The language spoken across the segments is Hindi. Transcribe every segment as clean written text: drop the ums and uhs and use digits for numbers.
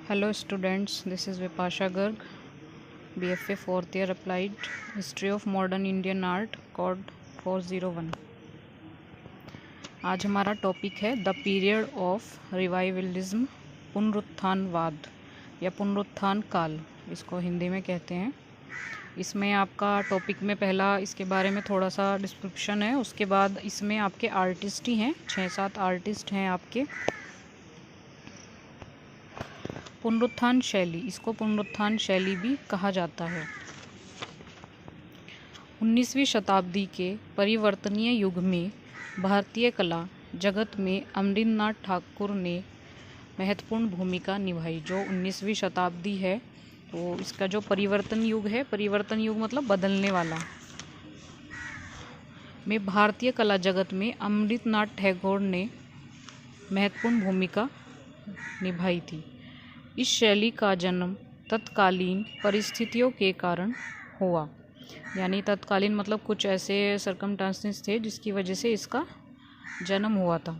Hello students, this is Vipasha Garg, BFA 4th year applied History of Modern Indian Art, code 401। आज हमारा टॉपिक है द पीरियड ऑफ रिवाइवलिज्म, पुनरुत्थानवाद या पुनरुत्थान काल, इसको हिंदी में कहते हैं। इसमें आपका टॉपिक में पहला इसके बारे में थोड़ा सा डिस्क्रिप्शन है, उसके बाद इसमें आपके आर्टिस्ट ही हैं, 6-7 आर्टिस्ट हैं आपके। पुनरुत्थान शैली, इसको पुनरुत्थान शैली भी कहा जाता है। 19वीं शताब्दी के परिवर्तनीय युग में भारतीय कला जगत में अमरिंद्रनाथ ठाकुर ने महत्वपूर्ण भूमिका निभाई। जो 19वीं शताब्दी है तो इसका जो परिवर्तन युग है, परिवर्तन युग मतलब बदलने वाला, में भारतीय कला जगत में अमरिंद्रनाथ ठाकुर ने महत्वपूर्ण भूमिका निभाई थी। इस शैली का जन्म तत्कालीन परिस्थितियों के कारण हुआ, यानी तत्कालीन मतलब कुछ ऐसे सर्कमस्टांसेस थे जिसकी वजह से इसका जन्म हुआ था।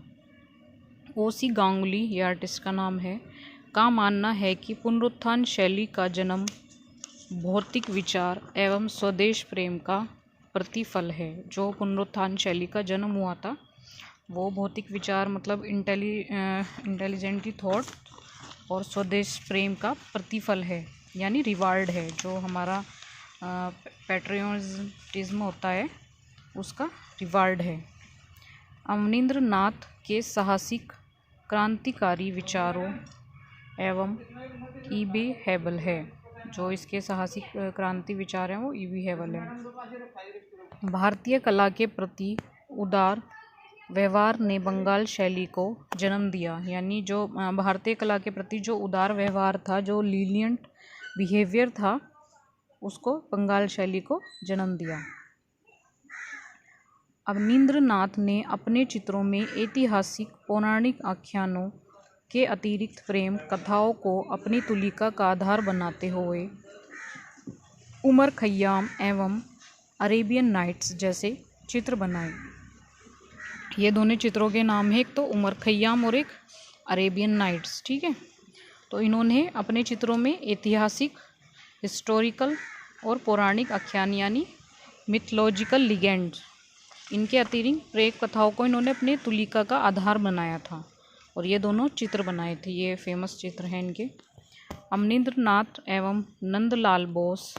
ओसी गांगुली, ये आर्टिस्ट का नाम है, का मानना है कि पुनरुत्थान शैली का जन्म भौतिक विचार एवं स्वदेश प्रेम का प्रतिफल है। जो पुनरुत्थान शैली का जन्म हुआ था वो भौतिक विचार मतलब इंटेलिजेंट थॉट और स्वदेश प्रेम का प्रतिफल है, यानी रिवार्ड है। जो हमारा पैट्रियोटिज्म होता है उसका रिवार्ड है। अवनींद्रनाथ के साहसिक क्रांतिकारी विचारों एवं ईबी हैबल है। जो इसके साहसिक क्रांति विचार हैं वो ईबी हैबल है। भारतीय कला के प्रति उदार व्यवहार ने बंगाल शैली को जन्म दिया, यानी जो भारतीय कला के प्रति जो उदार व्यवहार था, जो लीनियंट बिहेवियर था, उसको बंगाल शैली को जन्म दिया। अवनींद्रनाथ ने अपने चित्रों में ऐतिहासिक पौराणिक आख्यानों के अतिरिक्त प्रेम कथाओं को अपनी तुलिका का आधार बनाते हुए उमर खय्याम एवं अरेबियन नाइट्स जैसे चित्र बनाए। ये दोनों चित्रों के नाम है, एक तो उमर खय्याम और एक अरेबियन नाइट्स, ठीक है। तो इन्होंने अपने चित्रों में ऐतिहासिक, हिस्टोरिकल और पौराणिक आख्यान यानी मिथोलॉजिकल लीजेंड्स, इनके अतिरिक्त प्रेम कथाओं को इन्होंने अपने तुलिका का आधार बनाया था और ये दोनों चित्र बनाए थे। ये फेमस चित्र हैं इनके। अवनींद्रनाथ एवं नंदलाल बोस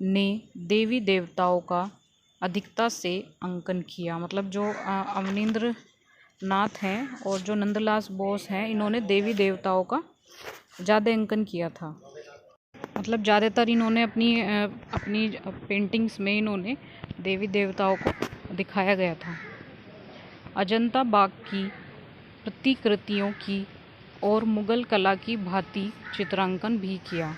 ने देवी देवताओं का अधिकता से अंकन किया, मतलब जो अवनींद्रनाथ हैं और जो नंदलाल बोस हैं, इन्होंने देवी देवताओं का ज़्यादा अंकन किया था। मतलब ज़्यादातर इन्होंने अपनी पेंटिंग्स में इन्होंने देवी देवताओं को दिखाया गया था। अजंता बाग की प्रतिकृतियों की और मुग़ल कला की भांति चित्रांकन भी किया।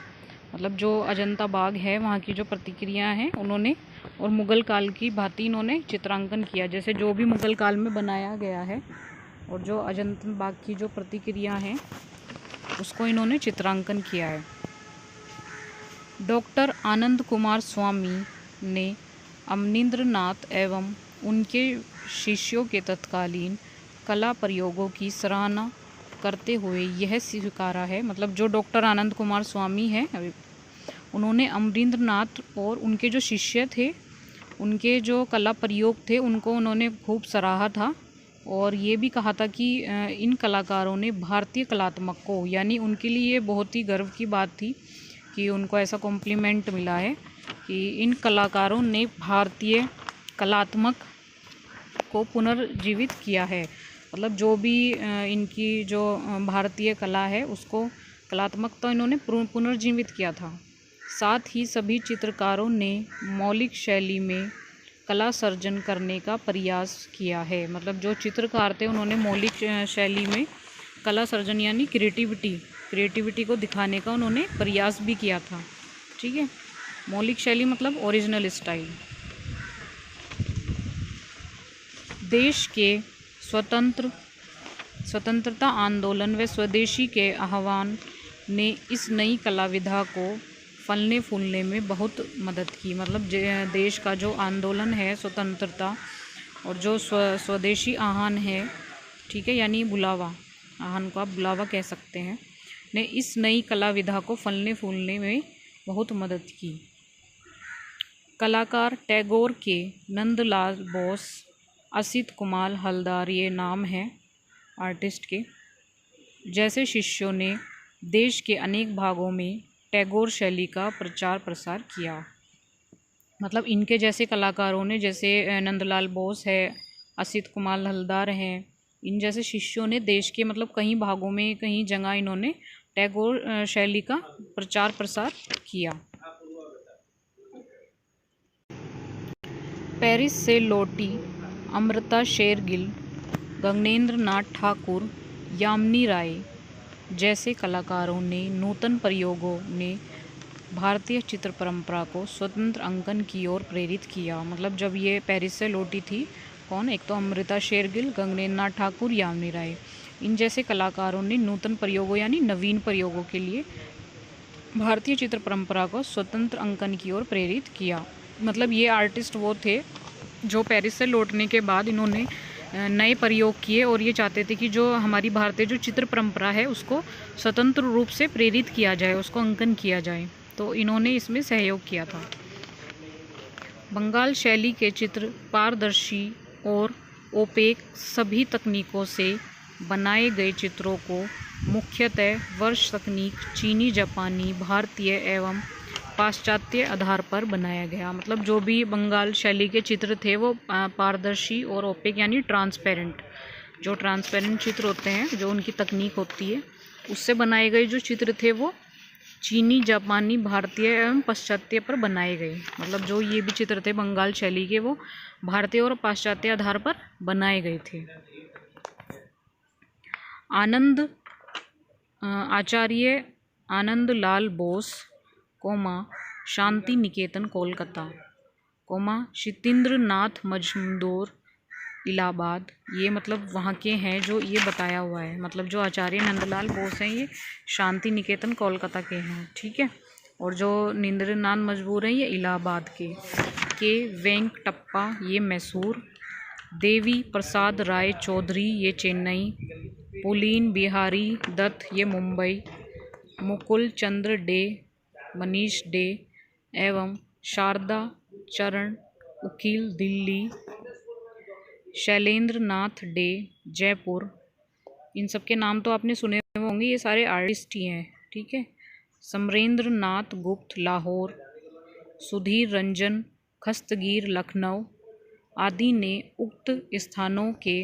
मतलब जो अजंता बाग है वहाँ की जो प्रतिक्रियाएँ हैं उन्होंने, और मुग़ल काल की भांति इन्होंने चित्रांकन किया, जैसे जो भी मुग़ल काल में बनाया गया है और जो अजंता बाग की जो प्रतिक्रिया हैं उसको इन्होंने चित्रांकन किया है। डॉक्टर आनंद कुमार स्वामी ने अवनींद्रनाथ एवं उनके शिष्यों के तत्कालीन कला प्रयोगों की सराहना करते हुए यह स्वीकारा है, मतलब जो डॉक्टर आनंद कुमार स्वामी हैं उन्होंने अमरिंद्रनाथ और उनके जो शिष्य थे, उनके जो कला प्रयोग थे उनको उन्होंने खूब सराहा था और ये भी कहा था कि इन कलाकारों ने भारतीय कलात्मक को, यानी उनके लिए ये बहुत ही गर्व की बात थी कि उनको ऐसा कॉम्प्लीमेंट मिला है कि इन कलाकारों ने भारतीय कलात्मक को पुनर्जीवित किया है। मतलब जो भी इनकी जो भारतीय कला है उसको कलात्मकता इन्होंने पुनर्जीवित किया था। साथ ही सभी चित्रकारों ने मौलिक शैली में कला सर्जन करने का प्रयास किया है। मतलब जो चित्रकार थे उन्होंने मौलिक शैली में कला सर्जन यानी क्रिएटिविटी को दिखाने का उन्होंने प्रयास भी किया था, ठीक है। मौलिक शैली मतलब ओरिजिनल स्टाइल। देश के स्वतंत्रता आंदोलन व स्वदेशी के आह्वान ने इस नई कला विधा को फलने फूलने में बहुत मदद की। मतलब देश का जो आंदोलन है स्वतंत्रता और जो स्वदेशी आह्वान है, ठीक है, यानी बुलावा, आह्वान को आप बुलावा कह सकते हैं, ने इस नई कला विधा को फलने फूलने में बहुत मदद की। कलाकार टैगोर के नंदलाल बोस, असित कुमार हलदार ये नाम हैं आर्टिस्ट के। जैसे शिष्यों ने देश के अनेक भागों में टैगोर शैली का प्रचार प्रसार किया। मतलब इनके जैसे कलाकारों ने, जैसे नंदलाल बोस है, असित कुमार हलदार हैं, इन जैसे शिष्यों ने देश के मतलब कई भागों में, कई जगह इन्होंने टैगोर शैली का प्रचार प्रसार किया। पेरिस से लौटी अमृता शेरगिल, गगनेंद्र नाथ ठाकुर, यामिनी राय जैसे कलाकारों ने नूतन प्रयोगों ने भारतीय चित्र परंपरा को स्वतंत्र अंकन की ओर प्रेरित किया। मतलब जब ये पेरिस से लौटी थी, कौन, एक तो अमृता शेरगिल, गगनेंद्र नाथ ठाकुर, यामिनी राय, इन जैसे कलाकारों ने नूतन प्रयोगों यानी नवीन प्रयोगों के लिए भारतीय चित्र परंपरा को स्वतंत्र अंकन की ओर प्रेरित किया। मतलब ये आर्टिस्ट वो थे जो पेरिस से लौटने के बाद इन्होंने नए प्रयोग किए और ये चाहते थे कि जो हमारी भारतीय जो चित्र परंपरा है उसको स्वतंत्र रूप से प्रेरित किया जाए, उसको अंकन किया जाए, तो इन्होंने इसमें सहयोग किया था। बंगाल शैली के चित्र पारदर्शी और ओपेक सभी तकनीकों से बनाए गए चित्रों को मुख्यतः वर्ष तकनीक चीनी, जापानी, भारतीय एवं पाश्चात्य आधार पर बनाया गया। मतलब जो भी बंगाल शैली के चित्र थे वो पारदर्शी और ओपेक यानी ट्रांसपेरेंट, जो ट्रांसपेरेंट चित्र होते हैं, जो उनकी तकनीक होती है उससे बनाए गए जो चित्र थे वो चीनी, जापानी, भारतीय एवं पाश्चात्य पर बनाए गए। मतलब जो ये भी चित्र थे बंगाल शैली के वो भारतीय और पाश्चात्य आधार पर बनाए गए थे। आचार्य आनंद लाल बोस, शांति निकेतन कोलकाता, शितेंद्र नाथ मजमूदर इलाहाबाद, ये मतलब वहाँ के हैं जो ये बताया हुआ है। मतलब जो आचार्य नंदलाल बोस हैं ये शांति निकेतन कोलकाता के हैं, ठीक है। और जो नीरेंद्रनाथ मजमूदर हैं ये इलाहाबाद के वेंकटप्पा ये मैसूर, देवी प्रसाद राय चौधरी ये चेन्नई, पुलीन बिहारी दत्त ये मुंबई, मुकुल चंद्र डे, मनीष डे एवं शारदा चरण उकील दिल्ली, शैलेंद्र नाथ डे जयपुर, इन सब के नाम तो आपने सुने होंगे, ये सारे आर्टिस्ट ही हैं, ठीक है। समरेंद्र नाथ गुप्त लाहौर, सुधीर रंजन खस्तगीर लखनऊ आदि ने उक्त स्थानों के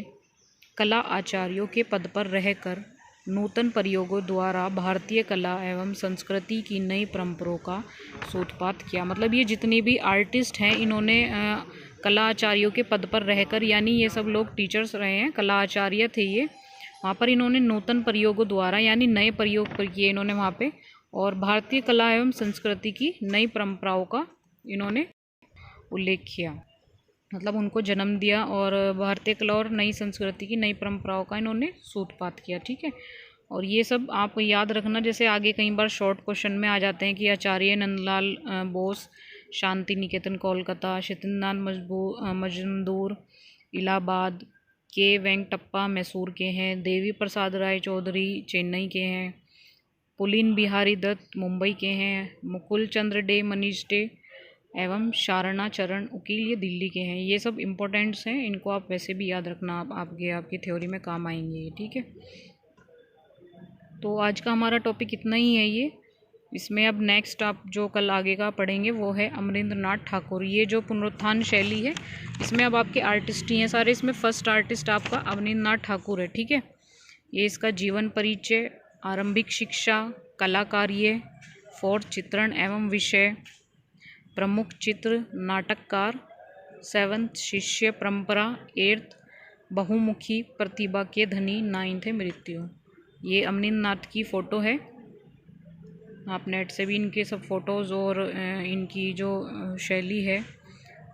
कला आचार्यों के पद पर रहकर नूतन प्रयोगों द्वारा भारतीय कला एवं संस्कृति की नई परंपराओं का सूत्रपात किया। मतलब ये जितने भी आर्टिस्ट हैं इन्होंने कला आचार्यों के पद पर रहकर, यानी ये सब लोग टीचर्स रहे हैं, कला आचार्य थे ये, वहाँ पर इन्होंने नूतन प्रयोगों द्वारा यानी नए प्रयोग पर किए इन्होंने वहाँ पे, और भारतीय कला एवं संस्कृति की नई परंपराओं का इन्होंने उल्लेख किया। मतलब उनको जन्म दिया और भारतीय कला और नई संस्कृति की नई परंपराओं का इन्होंने सूत्रपात किया, ठीक है। और ये सब आप याद रखना, जैसे आगे कई बार शॉर्ट क्वेश्चन में आ जाते हैं कि आचार्य नंदलाल बोस शांति निकेतन कोलकाता, शितेंद्रनाथ मजमूदर इलाहाबाद, के वेंकटप्पा मैसूर के हैं, देवी प्रसाद राय चौधरी चेन्नई के हैं, पुलीन बिहारी दत्त मुंबई के हैं, मुकुल चंद्र डे मनीष डे एवं शारणा चरण उकील ये दिल्ली के हैं। ये सब इम्पोर्टेंट्स हैं, इनको आप वैसे भी याद रखना, आपकी थ्योरी में काम आएंगे ये, ठीक है। तो आज का हमारा टॉपिक इतना ही है ये। इसमें अब नेक्स्ट आप जो कल आगे का पढ़ेंगे वो है अमरेंद्र नाथ ठाकुर। ये जो पुनरुत्थान शैली है इसमें अब आपके आर्टिस्ट ही हैं सारे। इसमें फर्स्ट आर्टिस्ट आपका अमरेंद्र नाथ ठाकुर है, ठीक है। ये इसका जीवन परिचय, आरंभिक शिक्षा, कलाकार्य, फोर्थ चित्रण एवं विषय, प्रमुख चित्र, नाटककार, सेवंथ शिष्य परंपरा, एट्थ बहुमुखी प्रतिभा के धनी, नाइन्थ है मृत्यु। ये अमरेंद्र नाथ की फ़ोटो है, आप नेट से भी इनके सब फ़ोटोज़ और इनकी जो शैली है,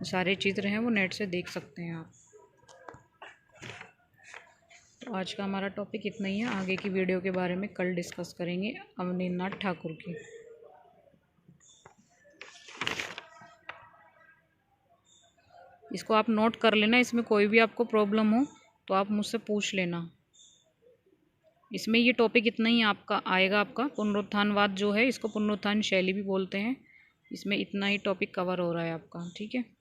सारे चित्र हैं वो नेट से देख सकते हैं आप। तो आज का हमारा टॉपिक इतना ही है। आगे की वीडियो के बारे में कल डिस्कस करेंगे अमरेंद्र नाथ ठाकुर की। इसको आप नोट कर लेना, इसमें कोई भी आपको प्रॉब्लम हो तो आप मुझसे पूछ लेना। इसमें ये टॉपिक इतना ही आपका आएगा। आपका पुनरुत्थानवाद जो है, इसको पुनरुत्थान शैली भी बोलते हैं। इसमें इतना ही टॉपिक कवर हो रहा है आपका, ठीक है।